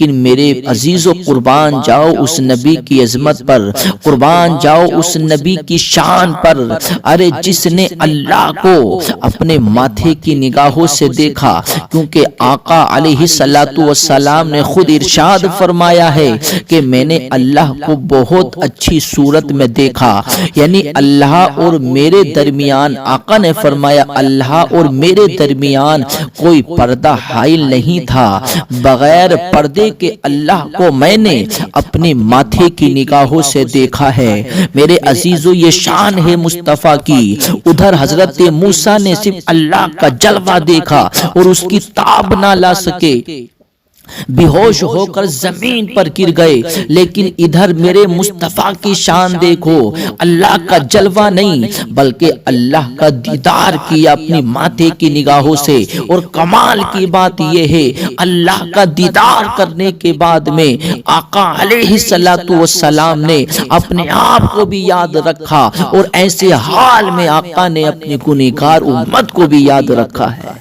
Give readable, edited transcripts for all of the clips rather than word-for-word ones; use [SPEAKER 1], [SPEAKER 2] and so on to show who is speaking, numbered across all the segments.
[SPEAKER 1] لیکن میرے عزیزو قربان جاؤ اس نبی کی عظمت پر، قربان جاؤ اس نبی کی شان پر، ارے جس نے اللہ کو اپنے ماتھے کی نگاہوں سے دیکھا، کیونکہ آقا علیہ السلام نے خود ارشاد فرمایا ہے کہ میں نے اللہ کو بہت اچھی صورت میں دیکھا، یعنی اللہ اور میرے درمیان، آقا نے فرمایا اللہ اور میرے درمیان کوئی پردہ حائل نہیں تھا، بغیر پردے کے اللہ کو میں نے اپنے ماتھے کی نگاہوں سے دیکھا ہے۔ میرے عزیزو یہ شان ہے مصطفیٰ کی۔ ادھر حضرت موسیٰ نے صرف اللہ کا جلوہ دیکھا اور اس کی تاب نہ لا سکے، بے ہوش ہو کر زمین پر گر گئے، لیکن ادھر میرے مصطفیٰ کی شان دیکھو، اللہ کا جلوہ نہیں بلکہ اللہ کا دیدار کیا اپنی ماتھے کی نگاہوں سے۔ اور کمال کی بات یہ ہے اللہ کا دیدار کرنے کے بعد میں آقا علیہ السلام نے اپنے آپ کو بھی یاد رکھا، اور ایسے حال میں آقا نے اپنی گنہگار امت کو بھی یاد رکھا ہے۔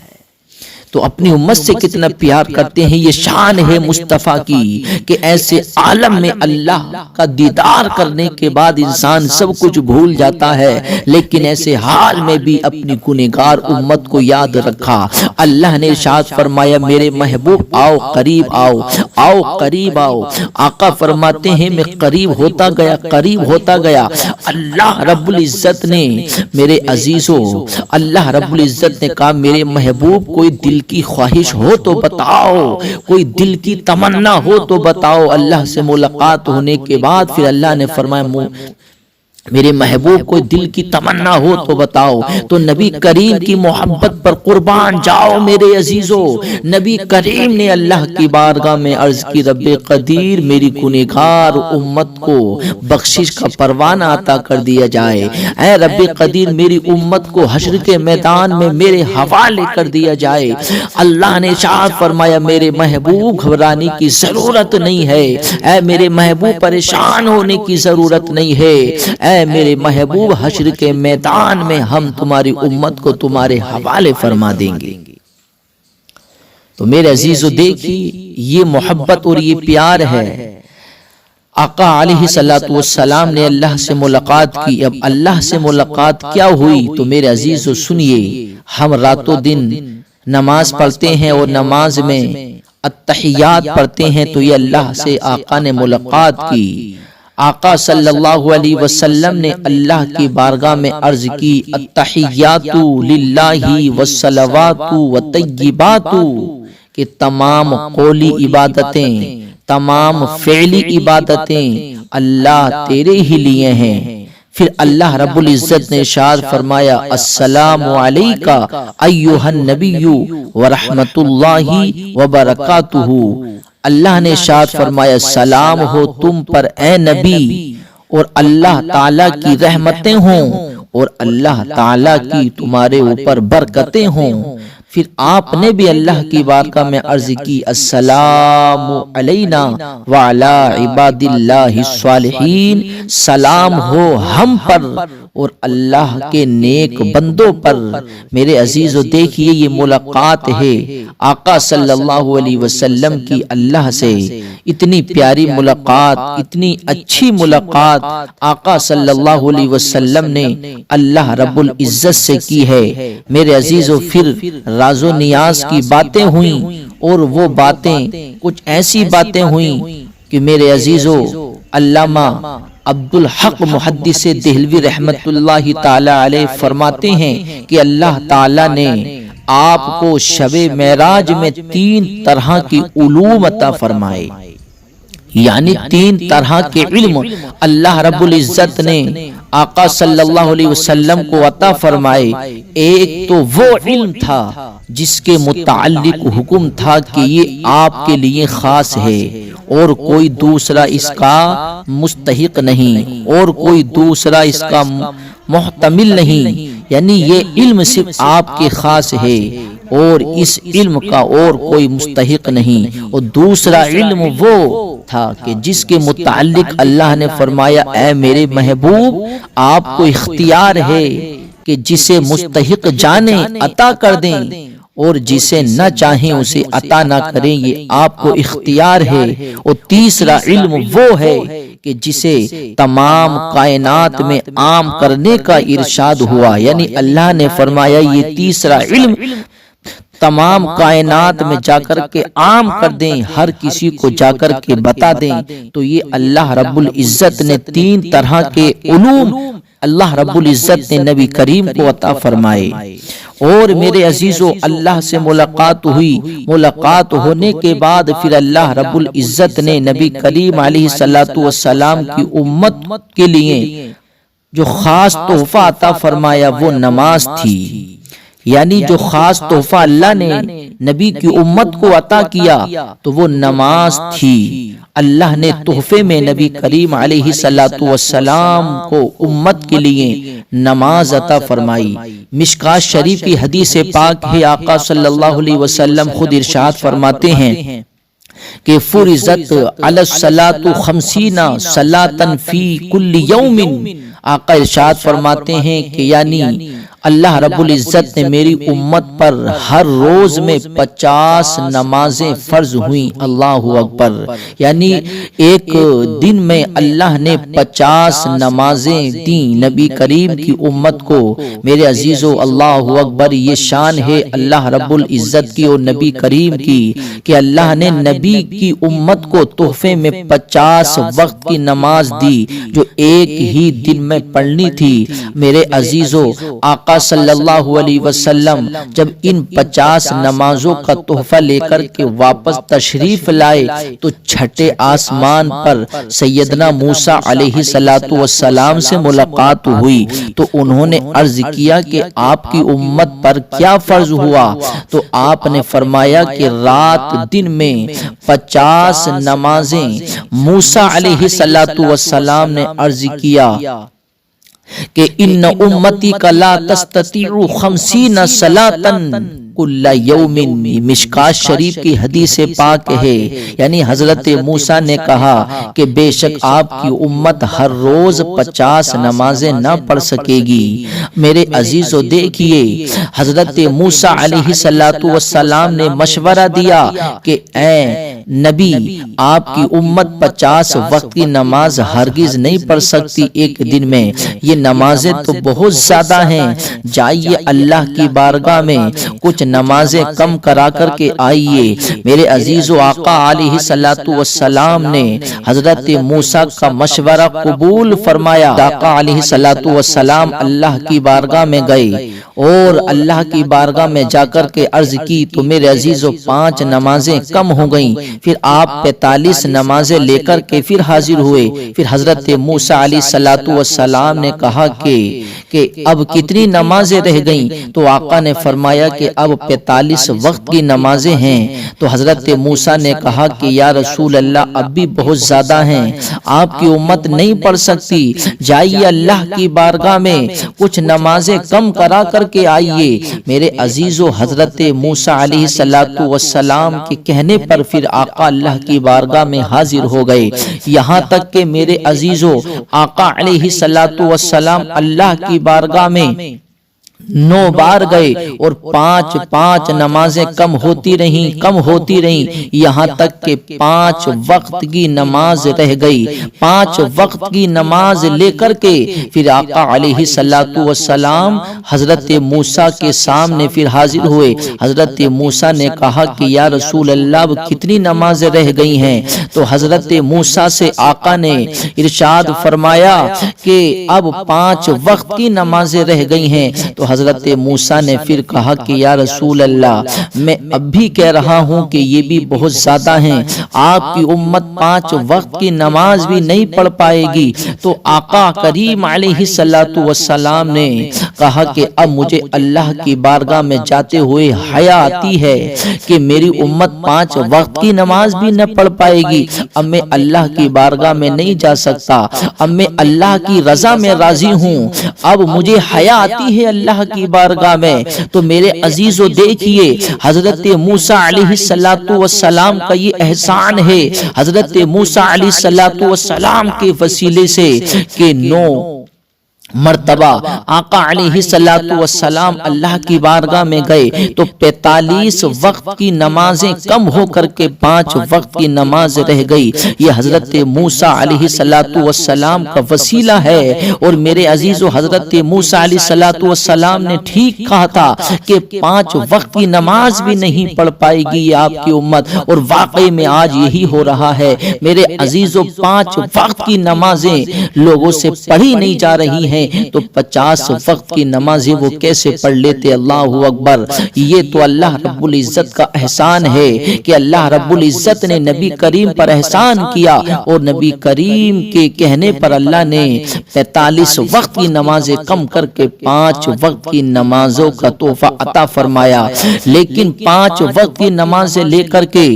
[SPEAKER 1] تو اپنی امت سے کتنا پیار کرتے ہیں، یہ شان ہے مصطفیٰ کی کہ ایسے عالم میں اللہ کا دیدار کرنے کے بعد انسان سب کچھ بھول جاتا ہے، لیکن ایسے حال میں بھی اپنی گنہگار امت کو یاد رکھا۔ اللہ نے ارشاد فرمایا میرے محبوب آؤ قریب آؤ، آؤ قریب آؤ۔ آقا فرماتے ہیں میں قریب ہوتا گیا، قریب ہوتا گیا۔ اللہ رب العزت نے، میرے عزیزو، اللہ رب العزت نے کہا میرے محبوب کوئی دل کی خواہش ہو تو بتاؤ، کوئی دل کی تمنا ہو تو بتاؤ۔ اللہ سے ملاقات ہونے کے بعد پھر اللہ نے فرمایا میرے محبوب کوئی دل کی تمنا ہو تو بتاؤ۔ تو نبی کریم کی محبت پر قربان جاؤ میرے عزیزو۔ نبی کریم نے اللہ کی بارگاہ میں عرض کی رب قدیر میری گنہگار امت کو بخشش کا پروانہ عطا کر دیا جائے، اے رب قدیر میری امت کو حشر کے میدان میں میرے حوالے کر دیا جائے۔ اللہ نے ارشاد فرمایا میرے محبوب گھبرانے کی ضرورت نہیں ہے، اے میرے محبوب پریشان ہونے کی ضرورت نہیں ہے، اے میرے محبوب حشر کے میدان میں ہم تمہاری امت کو تمہارے حوالے فرما دیں گے۔ تو میرے عزیزو دیکھیے یہ محبت اور یہ پیار ہے۔ آقا علیہ السلام نے اللہ سے ملاقات کی۔ اب اللہ سے ملاقات کیا ہوئی تو میرے عزیزو سنیے، ہم راتوں دن نماز پڑھتے ہیں اور نماز میں التحیات پڑھتے ہیں، تو یہ اللہ سے آقا نے ملاقات کی۔ آقا صلی اللہ علیہ وسلم نے اللہ کی بارگاہ میں عرض کی التحیات للہ والصلوات والطیبات، کہ تمام قولی عبادتیں، تمام فعلی عبادتیں اللہ تیرے ہی لیے ہیں۔ پھر اللہ رب العزت نے ارشاد فرمایا السلام علیکہ ایھا النبی ورحمۃ اللہ وبرکاتہ۔ اللہ نے ارشاد فرمایا سلام ہو تم پر اے نبی، اور اللہ تعالیٰ کی رحمتیں ہوں اور اللہ تعالیٰ کی تمہارے اوپر برکتیں ہوں۔ پھر آپ نے بھی اللہ کی بارگاہ میں عرض کی السلام علینا وعلی عباد اللہ الصالحین، سلام ہو ہم پر اور اللہ کے نیک بندوں پر۔ میرے عزیزو دیکھیے یہ ملاقات ہے آقا صلی اللہ علیہ وسلم کی اللہ سے، اتنی پیاری ملاقات، اتنی اچھی ملاقات آقا صلی اللہ علیہ وسلم نے اللہ رب العزت سے کی ہے۔ میرے عزیزو پھر راز و نیاز کی باتیں ہوئیں، اور وہ باتیں کچھ ایسی باتیں ہوئیں کہ میرے عزیزو علامہ عبدالحق محدث دہلوی رحمت اللہ تعالی علیہ فرماتے ہیں کہ اللہ تعالی نے آپ کو شب معراج میں 3 طرح کی علوم عطا فرمائے، یعنی 3 طرح کے علم اللہ رب العزت نے آقا صلی اللہ علیہ وسلم کو عطا فرمائے۔ ایک تو وہ علم تھا جس کے متعلق حکم تھا کہ یہ آپ کے لیے خاص ہے اور کوئی دوسرا اس کا مستحق نہیں، اور کوئی دوسرا اس کا محتمل نہیں، یعنی یہ علم صرف آپ کے خاص ہے اور اس علم کا اور کوئی مستحق نہیں۔ اور دوسرا علم وہ تھا کہ جس کے متعلق اللہ نے فرمایا اے میرے محبوب آپ کو اختیار ہے کہ جسے مستحق جانے عطا کر دیں، اور جسے نہ چاہیں اسے عطا نہ کریں، یہ آپ کو اختیار ہے۔ اور تیسرا علم وہ ہے کہ جسے تمام کائنات میں عام کرنے کا ارشاد ہوا، یعنی اللہ نے فرمایا یہ تیسرا علم تمام کائنات میں جا کر کے عام کر دیں، ہر کسی کو جا کر کے بتا دیں۔ تو یہ اللہ رب العزت نے 3 طرح کے علوم اللہ رب العزت نے نبی کریم کو عطا فرمائے۔ اور میرے عزیزو، اللہ سے ملاقات ہوئی، ملاقات ہونے کے بعد پھر اللہ رب العزت نے نبی کریم علیہ السلام کی امت کے لیے جو خاص تحفہ عطا فرمایا وہ نماز تھی۔ یعنی جو خاص تحفہ اللہ نے نبی کی امت کو عطا کیا تو وہ نماز تھی۔ اللہ نے تحفے میں نبی کریم علیہ السلام کو امت کے لیے نماز عطا فرمائی۔ مشکات شریف کی حدیث پاک ہے، آقا صلی اللہ علیہ وسلم خود ارشاد فرماتے ہیں کہ فرضت علی الصلاۃ 50 صلاۃ فی کل یوم۔ آقا ارشاد فرماتے ہیں کہ یعنی اللہ رب العزت نے میری امت پر ہر روز میں 50 نمازیں فرض ہوئیں۔ اللہ اکبر، یعنی ایک دن میں اللہ نے 50 نمازیں دیں نبی کریم کی امت کو۔ میرے عزیزو، اللہ اکبر، یہ شان ہے اللہ رب العزت کی اور نبی کریم کی کہ اللہ نے نبی کی امت کو تحفے میں 50 وقت کی نماز دی جو ایک ہی دن میں پڑھنی تھی۔ میرے عزیزو، آقا صلی اللہ علیہ وسلم جب ان 50 نمازوں کا تحفہ لے کر کے واپس تشریف لائے تو چھٹے آسمان پر سیدنا موسیٰ علیہ السلام سے ملاقات ہوئی تو انہوں نے عرض کیا کہ آپ کی امت پر کیا فرض ہوا؟ تو آپ نے فرمایا کہ رات دن میں 50 نمازیں۔ موسیٰ علیہ السلام نے عرض کیا کہ ان امتی کا لا تستطیع 50 صلاۃ کل یوم۔ مشکات شریف کی حدیث پاک ہے، یعنی حضرت موسیٰ نے کہا کہ بے شک آپ کی امت ہر روز 50 نمازیں نہ پڑھ سکے گی۔ میرے عزیزو، دیکھیے حضرت موسیٰ علیہ السلام نے مشورہ دیا کہ اے نبی، آپ کی امت 50 وقت کی نماز ہرگز نہیں پڑھ سکتی ایک دن میں، یہ نمازیں تو بہت زیادہ ہیں، جائیے اللہ کی بارگاہ میں کچھ نمازیں کم کرا کر کے آئیے۔ میرے عزیزو، آقا علیہ السلام نے حضرت موسیٰ کا مشورہ قبول فرمایا۔ آقا علیہ السلام اللہ کی بارگاہ میں گئے اور اللہ کی بارگاہ میں جا کر کے عرض کی تو میرے عزیزو 5 نمازیں کم ہو گئیں۔ پھر آپ 45 نمازیں لے کر کے پھر حاضر ہوئے۔ پھر حضرت موسیٰ علیہ السلام نے کہا کہ اب کتنی نمازیں رہ گئیں؟ تو آقا نے فرمایا کہ اب 45 وقت کی نمازیں ہیں۔ تو حضرت موسیٰ نے کہا کہ یا رسول اللہ، اب بھی بہت زیادہ ہیں، آپ کی امت نہیں پڑھ سکتی، جائیے اللہ کی بارگاہ میں کچھ نمازیں کم کرا کر کے آئیے۔ میرے عزیزو، حضرت موسیٰ علیہ السلام کے کہنے پر پھر آقا اللہ کی بارگاہ میں حاضر ہو گئے، یہاں تک کہ میرے عزیزو آقا علیہ السلام اللہ کی بارگاہ میں 9 بار گئے اور 5 نمازیں کم ہوتی رہیں یہاں تک کہ 5 وقت کی نماز رہ گئی۔ 5 وقت کی نماز لے کر کے پھر آقا علیہ السلام حضرت موسیٰ کے سامنے پھر حاضر ہوئے۔ حضرت موسیٰ نے کہا کہ یا رسول اللہ، اب کتنی نمازیں رہ گئی ہیں؟ تو حضرت موسیٰ سے آقا نے ارشاد فرمایا کہ اب 5 وقت کی نمازیں رہ گئی ہیں۔ تو حضرت موسیٰ نے پھر کہا کہ یا رسول اللہ، میں اب بھی کہہ رہا ہوں کہ یہ بھی بہت زیادہ ہیں، آپ کی امت 5 وقت کی نماز بھی نہیں پڑھ پائے گی۔ تو آقا کریم علیہ السلام نے کہا کہ اب مجھے اللہ کی بارگاہ میں جاتے ہوئے حیا آتی ہے کہ میری امت 5 وقت کی نماز بھی نہ پڑھ پائے گی، اب میں اللہ کی بارگاہ میں نہیں جا سکتا، اب میں اللہ کی رضا میں راضی ہوں، اب مجھے حیا آتی ہے اللہ کی بارگاہ میں۔ تو میرے عزیزو دیکھیے، حضرت موسیٰ علیہ السلام کا یہ احسان ہے، حضرت موسیٰ علیہ السلام کے وسیلے سے کہ مرتبہ آقا علیہ الصلوۃ والسلام اللہ کی بارگاہ میں گئے تو 45 وقت کی نمازیں کم ہو کر کے 5 وقت کی نماز رہ گئی۔ یہ حضرت موسیٰ علیہ الصلوۃ والسلام کا وسیلہ ہے، اور میرے عزیزو حضرت موسیٰ علیہ الصلوۃ والسلام نے ٹھیک کہا تھا کہ 5 وقت کی نماز بھی نہیں پڑھ پائے گی یہ آپ کی امت، اور واقعی میں آج یہی ہو رہا ہے میرے عزیزو۔ 5 وقت کی نمازیں لوگوں سے پڑھی نہیں جا رہی ہیں، تو 50 وقت کی نمازیں وہ کیسے پڑھ لیتے؟ اللہ اکبر! یہ تو اللہ رب العزت کا احسان ہے کہ اللہ رب العزت نے نبی کریم پر احسان کیا، اور نبی کریم کے کہنے پر اللہ نے 45 وقت کی نمازیں کم کر کے 5 وقت کی نمازوں کا تحفہ عطا فرمایا۔ لیکن 5 وقت کی نمازیں لے کر کے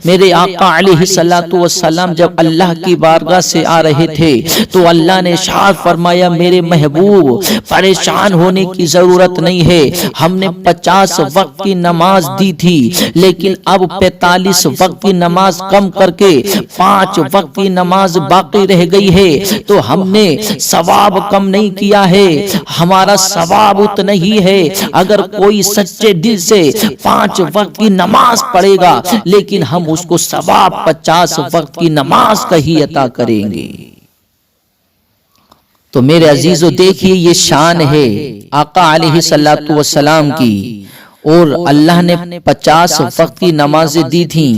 [SPEAKER 1] میرے آقا علیہ الصلوۃ والسلام جب اللہ کی بارگاہ سے آ رہے تھے تو اللہ نے ارشاد فرمایا میرے محبوب پریشان ہونے کی ضرورت نہیں ہے، ہم نے 50 وقت کی نماز دی تھی لیکن اب 45 وقت کی نماز کم کر کے 5 وقت کی نماز باقی رہ گئی ہے، تو ہم نے ثواب کم نہیں کیا ہے، ہمارا ثواب اتنا ہی ہے۔ اگر کوئی سچے دل سے 5 وقت کی نماز پڑھے گا لیکن ہم اس کو ثواب 50 وقت کی نماز کا ہی عطا کریں گے۔ تو میرے عزیزو دیکھیے یہ شان ہے آقا علیہ الصلوۃ والسلام کی، اور اللہ نے 50 وقت کی نمازیں دی تھیں،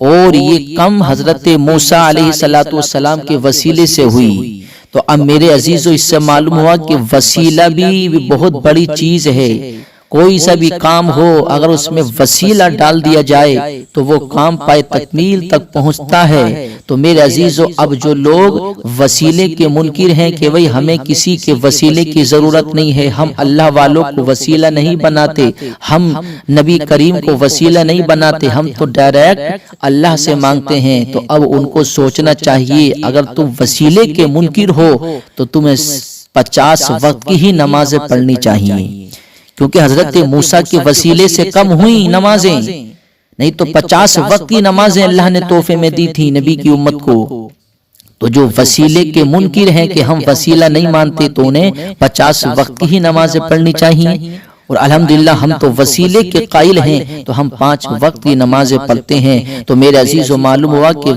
[SPEAKER 1] اور یہ کم حضرت موسیٰ علیہ الصلوۃ والسلام کے وسیلے سے ہوئی۔ تو اب میرے عزیزو اس سے معلوم ہوا کہ وسیلہ بھی بہت بڑی چیز ہے۔ کوئی سا بھی کام ہو اگر اس میں وسیلہ ڈال دیا جائے تو وہ کام پائے تکمیل تک پہنچتا ہے۔ تو میرے عزیزو اب جو لوگ وسیلے کے منکر ہیں کہ وہی ہمیں کسی کے وسیلے کی ضرورت نہیں ہے، ہم اللہ والوں کو وسیلہ نہیں بناتے، ہم نبی کریم کو وسیلہ نہیں بناتے، ہم تو ڈائریکٹ اللہ سے مانگتے ہیں، تو اب ان کو سوچنا چاہیے اگر تم وسیلے کے منکر ہو تو تمہیں 50 وقت کی ہی نمازیں پڑھنی چاہیے، کیونکہ حضرت موسیٰ کے وسیلے سے کم ہوئی نمازیں، نہیں تو 50 وقت کی نمازیں اللہ نے تحفے میں دی تھی نبی کی امت کو۔ تو جو وسیلے کے منکر ہیں کہ ہم وسیلہ نہیں مانتے تو انہیں 50 وقت کی ہی نمازیں پڑھنی چاہیے، اور الحمدللہ ہم تو وسیلے کے قائل ہیں تو ہم 5 وقت کی نمازیں پڑھتے ہیں۔ تو میرے عزیزو معلوم ہوا کہ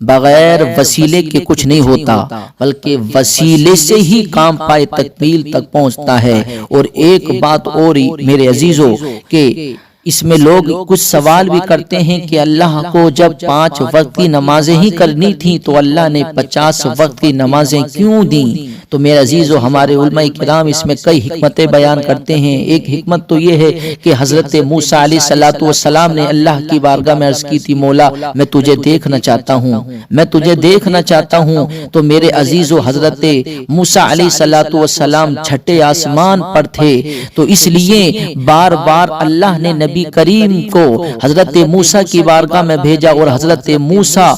[SPEAKER 1] بغیر وسیلے کے کچھ نہیں ہوتا، بلکہ وسیلے سے ہی کام پائے تکمیل تک پہنچتا ہے۔ اور ایک بات اور میرے عزیزو کہ اس میں لوگ کچھ سوال بھی کرتے ہیں کہ اللہ کو جب 5 وقت کی نمازیں ہی کرنی تھی تو اللہ نے 50 وقت کی نمازیں کیوں دیں؟ تو میرے عزیزو ہمارے علماء کرام اس میں کئی حکمتیں بیان کرتے ہیں۔ ایک حکمت تو یہ ہے کہ حضرت موسیٰ علیہ الصلوۃ والسلام نے اللہ کی بارگاہ میں عرض کی تھی مولا میں تجھے دیکھنا چاہتا ہوں، میں تجھے دیکھنا چاہتا ہوں۔ تو میرے عزیزو حضرت موسیٰ علیہ الصلوۃ والسلام چھٹے آسمان پر تھے، تو اس لیے بار بار اللہ نے نبی کریم کو حضرت موسیٰ کی بارگاہ میں بھیجا، اور حضرت موسیٰ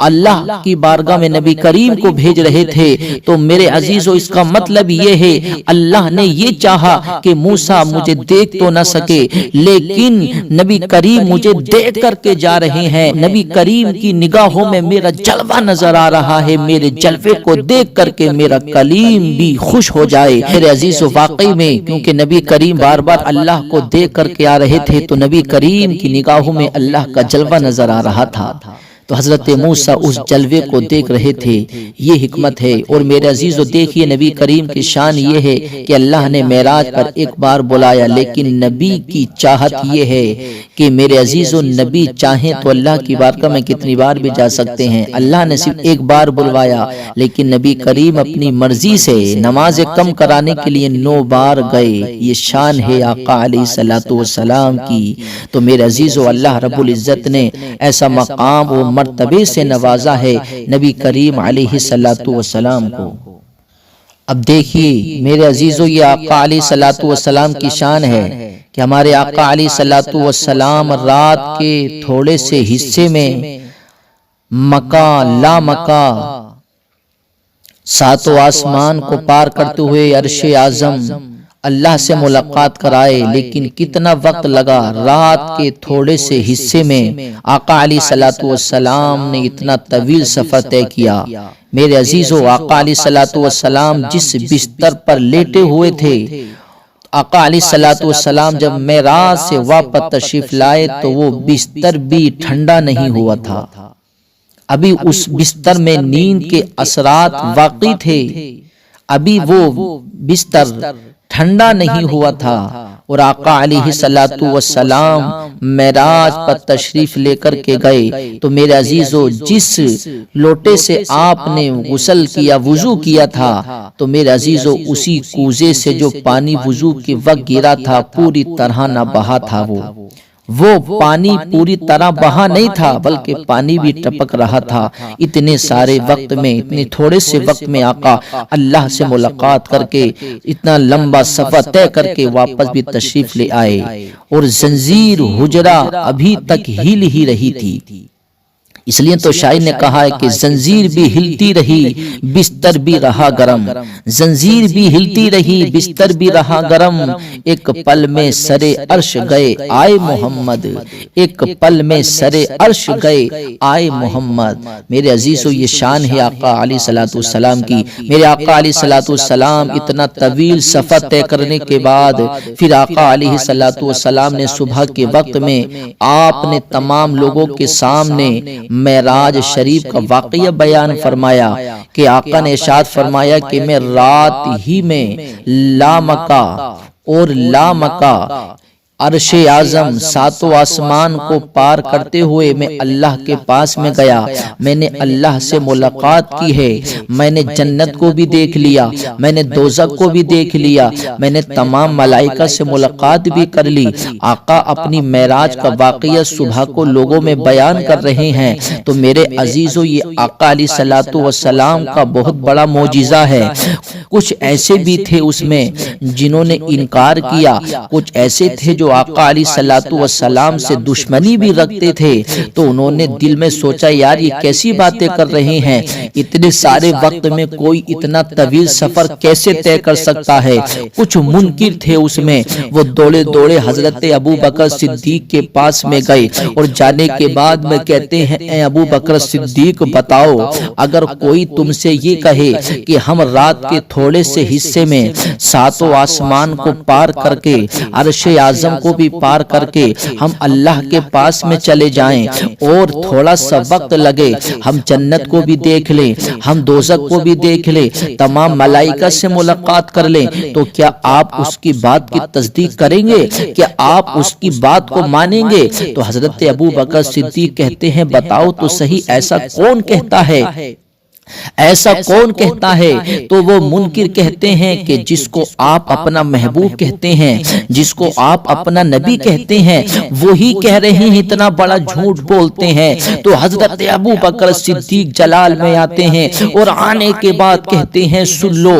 [SPEAKER 1] اللہ کی بارگاہ میں نبی کریم کو بھیج رہے تھے۔ تو میرے عزیزو اس کا مطلب یہ ہے اللہ نے یہ چاہا کہ موسیٰ مجھے دیکھ تو نہ سکے لیکن نبی کریم مجھے دیکھ کر کے جا رہے ہیں، نبی کریم کی نگاہوں میں میرا جلوہ نظر آ رہا ہے، میرے جلوے کو دیکھ کر کے میرا کلیم بھی خوش ہو جائے۔ میرے عزیزو واقعی میں کیونکہ نبی کریم بار بار اللہ کو دیکھ کر کے آ رہے تھے تو نبی کریم کی نگاہوں میں اللہ کا جلوہ نظر آ رہا تھا، تو حضرت موسیٰ اس جلوے کو دیکھ رہے تھے، یہ حکمت ہے۔ اور میرے عزیزو دیکھیے نبی کریم کی شان یہ ہے کہ اللہ نے معراج پر ایک بار بلایا، لیکن نبی کی چاہت یہ ہے کہ میرے عزیزو نبی چاہیں تو اللہ کی بارگاہ میں کتنی بار بھی جا سکتے ہیں، اللہ نے صرف ایک بار بلوایا لیکن نبی کریم اپنی مرضی سے نمازیں کم کرانے کے لیے 9 بار گئے، یہ شان ہے آقا علیہ الصلوۃ والسلام کی۔ تو میرے عزیزو اللہ رب العزت نے ایسا مقام و مرتبے سے نوازا ہے نبی کریم علیہ الصلوۃ والسلام کو۔ اب دیکھیے میرے عزیزو یہ آقا علیہ الصلوۃ والسلام کی شان ہے کہ ہمارے آقا علیہ الصلوۃ والسلام رات کے تھوڑے سے حصے میں مکہ لا مکہ 7 آسمان کو پار کرتے ہوئے عرش اعظم اللہ سے ملاقات کرائے، لیکن کتنا وقت لگا؟ رات کے تھوڑے سے حصے میں آقا علیہ الصلوۃ والسلام نے اتنا طویل سفر طے کیا۔ میرے عزیزو، آقا علیہ الصلوۃ والسلام جس بستر پر لیٹے ہوئے تھے، آقا علیہ الصلوۃ والسلام جب معراج سے واپس تشریف لائے تو وہ بستر بھی ٹھنڈا نہیں ہوا تھا۔ ابھی اس بستر میں نیند کے اثرات واقع تھے، ابھی وہ بستر ٹھنڈا نہیں ہوا تھا، اور آقا علیہ الصلوۃ والسلام معراج پر تشریف لے کر کے گئے تو میرے عزیزو، جس لوٹے سے آپ نے غسل کیا، وضو کیا تھا، تو میرے عزیزو اسی کوزے سے جو پانی وضو کے وقت گرا تھا پوری طرح نہ بہا تھا۔ وہ پانی پوری طرح بہا نہیں تھا، بلکہ پانی بھی ٹپک رہا تھا۔ اتنے سارے وقت میں، اتنے تھوڑے سے وقت میں آقا اللہ سے ملاقات کر کے اتنا لمبا سفر طے کر کے واپس بھی تشریف لے آئے، اور زنجیر حجرہ ابھی تک ہل ہی رہی تھی۔ اس لیے تو شاعر نے کہا ہے کہ زنجیر بھی ہلتی رہی، بستر بھی رہا گرم۔ زنجیر بھی ہلتی رہی، بستر بھی رہا گرم، ایک پل میں سرے عرش گئے آئے محمد، ایک پل میں سرے عرش گئے آئے محمد۔ میرے عزیزو، یہ شان ہے آقا علیہ الصلوۃ والسلام کی۔ میرے آقا علیہ الصلوۃ والسلام اتنا طویل سفر طے کرنے کے بعد پھر آقا علیہ الصلوۃ والسلام نے صبح کے وقت میں آپ نے تمام لوگوں کے سامنے معراج شریف کا واقعہ بیان فرمایا کہ آقا نے ارشاد فرمایا کہ میں رات ہی میں لامکہ اور لامکہ عرش اعظم ساتوں آسمان کو پار کرتے ہوئے میں اللہ کے پاس میں گیا، میں نے اللہ سے ملاقات کی ہے، میں نے جنت کو بھی دیکھ لیا، میں نے دوزخ کو بھی دیکھ لیا، میں نے تمام ملائکہ سے ملاقات بھی کر لی۔ آقا اپنی معراج کا واقعہ صبح کو لوگوں میں بیان کر رہے ہیں، تو میرے عزیزو، یہ آقا علیہ الصلوۃ والسلام کا بہت بڑا معجزہ ہے۔ کچھ ایسے بھی تھے اس میں جنہوں نے انکار کیا، کچھ ایسے تھے جو آقا علیہ الصلوۃ والسلام سے دشمنی بھی رکھتے تھے، تو انہوں نے دل میں سوچا یار یہ کیسی باتیں کر رہے ہیں، اتنے سارے وقت میں کوئی اتنا طویل سفر کیسے طے کر سکتا ہے۔ کچھ منکر تھے اس میں، وہ دوڑے دوڑے حضرت ابو بکر صدیق کے پاس میں گئے، اور جانے کے بعد میں کہتے ہیں اے ابو بکر صدیق بتاؤ، اگر کوئی تم سے یہ کہے کہ ہم رات کے تھوڑے سے حصے میں ساتوں آسمان کو پار کر کے عرش اعظم کو بھی پار کر کے ہم اللہ کے پاس میں چلے جائیں، اور تھوڑا سا وقت لگے ہم جنت کو بھی دیکھ لیں، ہم دوزخ کو بھی دیکھ لیں، تمام ملائکہ سے ملاقات کر لیں، تو کیا آپ اس کی بات کی تصدیق کریں گے؟ کیا آپ اس کی بات کو مانیں گے؟ تو حضرت ابو بکر صدیق کہتے ہیں بتاؤ تو صحیح، ایسا کون کہتا ہے، ایسا کون کہتا ہے؟ تو وہ منکر کہتے ہیں کہ جس کو آپ اپنا محبوب کہتے ہیں، جس کو آپ اپنا نبی کہتے ہیں، وہی کہہ رہے ہیں اتنا بڑا جھوٹ بولتے ہیں۔ تو حضرت ابو بکر صدیق جلال میں آتے ہیں، اور آنے کے بعد کہتے ہیں سن لو،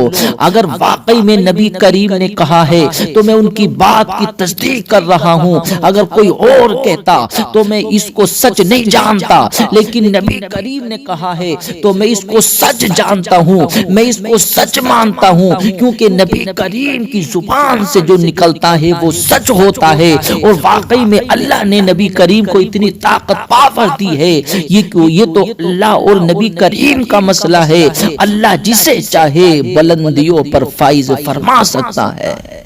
[SPEAKER 1] اگر واقعی میں نبی کریم نے کہا ہے تو میں ان کی بات کی تصدیق کر رہا ہوں، اگر کوئی اور کہتا تو میں اس کو سچ نہیں جانتا، لیکن نبی کریم نے کہا ہے تو میں اس کو سچ جانتا ہوں، میں اس کو سچ مانتا ہوں، کیونکہ نبی کریم کی زبان سے جو نکلتا ہے وہ سچ ہوتا ہے، اور واقعی میں اللہ نے نبی کریم کو اتنی طاقت پاور دی ہے۔ یہ تو اللہ اور نبی کریم کا مسئلہ ہے، اللہ جسے چاہے بلندیوں پر فائز فرما سکتا ہے۔